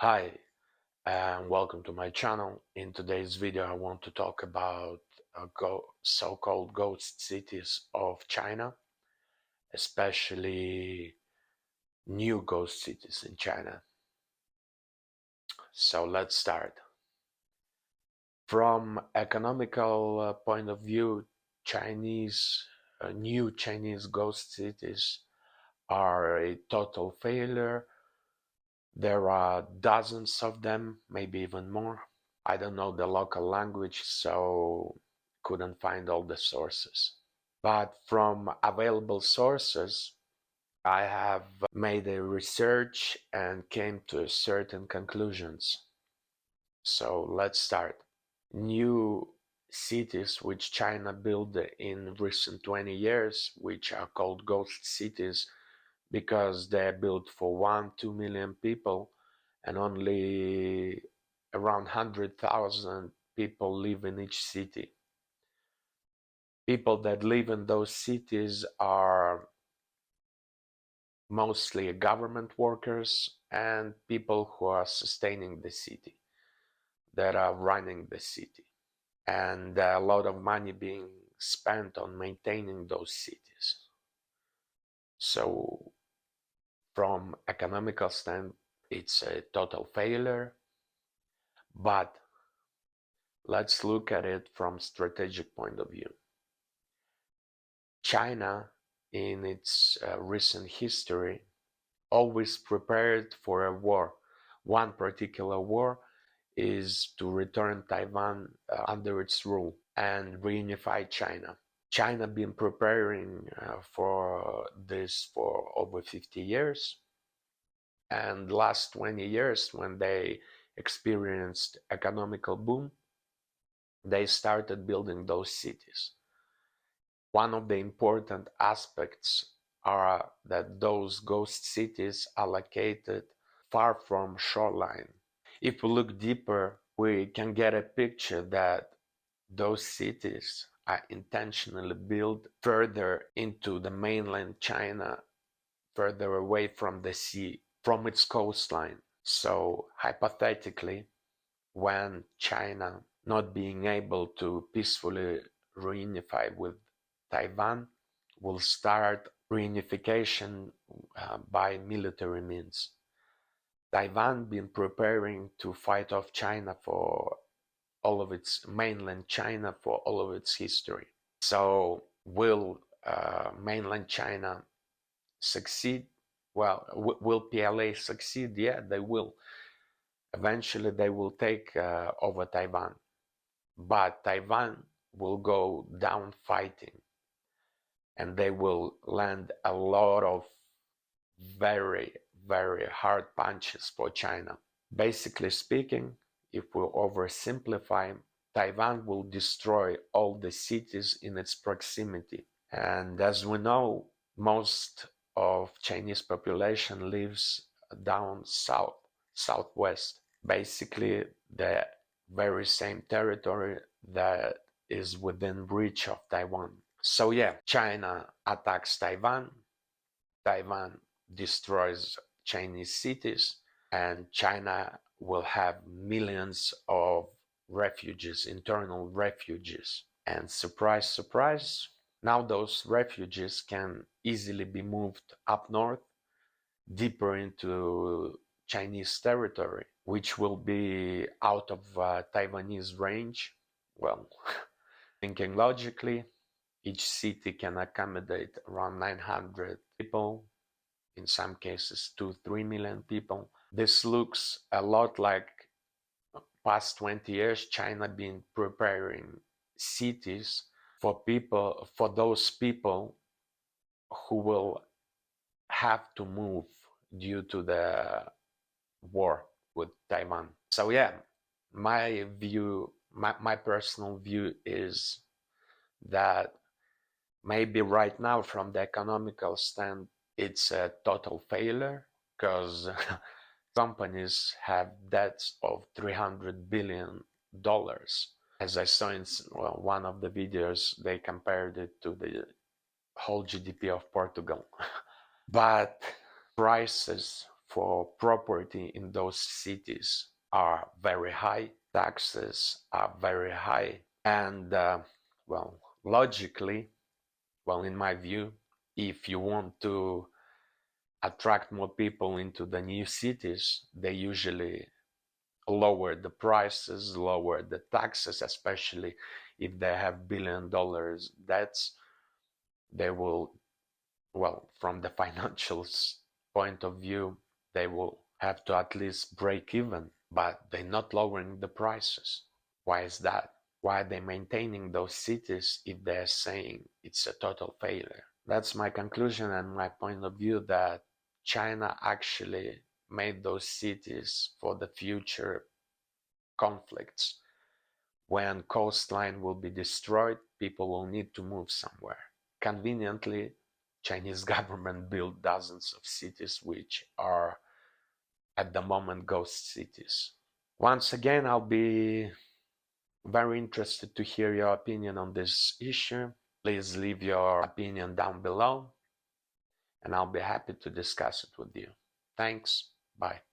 Hi and welcome to my channel. In today's video I want to talk about so-called ghost cities of China, especially new ghost cities in China. So let's start. From economical point of view, new Chinese ghost cities are a total failure. There are dozens of them, maybe even more. I don't know the local language, so couldn't find all the sources. But from available sources, I have made a research and came to certain conclusions. So let's start. New cities which China built in recent 20 years, which are called ghost cities because they're built for 1-2 million people and only around 100,000 people live in each city. People that live in those cities are mostly government workers and people who are sustaining the city, that are running the city, and a lot of money being spent on maintaining those cities. So from economical stand, it's a total failure. But let's look at it from strategic point of view. China, in its recent history, always prepared for a war. One particular war is to return Taiwan under its rule and reunify China. China been preparing for this for over 50 years. And last 20 years, when they experienced economical boom, they started building those cities. One of the important aspects are that those ghost cities are located far from shoreline. If we look deeper, we can get a picture that those cities are intentionally built further into the mainland China, further away from the sea, from its coastline. So hypothetically, when China not being able to peacefully reunify with Taiwan, will start reunification by military means. Taiwan been preparing to fight off China for all of its mainland China for all of its history. So will mainland China succeed? Well, will PLA succeed? Yeah, they will. Eventually, they will take over Taiwan, but Taiwan will go down fighting, and they will land a lot of very, very hard punches for China. Basically speaking, if we oversimplify, Taiwan will destroy all the cities in its proximity. And as we know, most of Chinese population lives down south, southwest, basically the very same territory that is within reach of Taiwan. So yeah, China attacks Taiwan, Taiwan destroys Chinese cities, and China will have millions of refugees, internal refugees. And surprise, surprise, now those refugees can easily be moved up north, deeper into Chinese territory, which will be out of Taiwanese range. Well, thinking logically, each city can accommodate around 900 people, in some cases 2-3 million people. This looks a lot like past 20 years China been preparing cities for people, for those people who will have to move due to the war with Taiwan. So yeah, my view, my personal view is that maybe right now from the economical stand, it's a total failure because companies have debts of $300 billion. As I saw in one of the videos, they compared it to the whole GDP of Portugal. But prices for property in those cities are very high, taxes are very high, and well, logically, well, in my view, if you want to attract more people into the new cities, they usually lower the prices, lower the taxes, especially if they have $1 billion debts. They will, well, from the financial point of view, they will have to at least break even, but they're not lowering the prices. Why is that? Why are they maintaining those cities if they're saying it's a total failure? That's my conclusion and my point of view, that China actually made those cities for the future conflicts. When coastline will be destroyed, people will need to move somewhere. Conveniently, Chinese government built dozens of cities which are at the moment ghost cities. Once again, I'll be very interested to hear your opinion on this issue. Please leave your opinion down below and I'll be happy to discuss it with you. Thanks. Bye.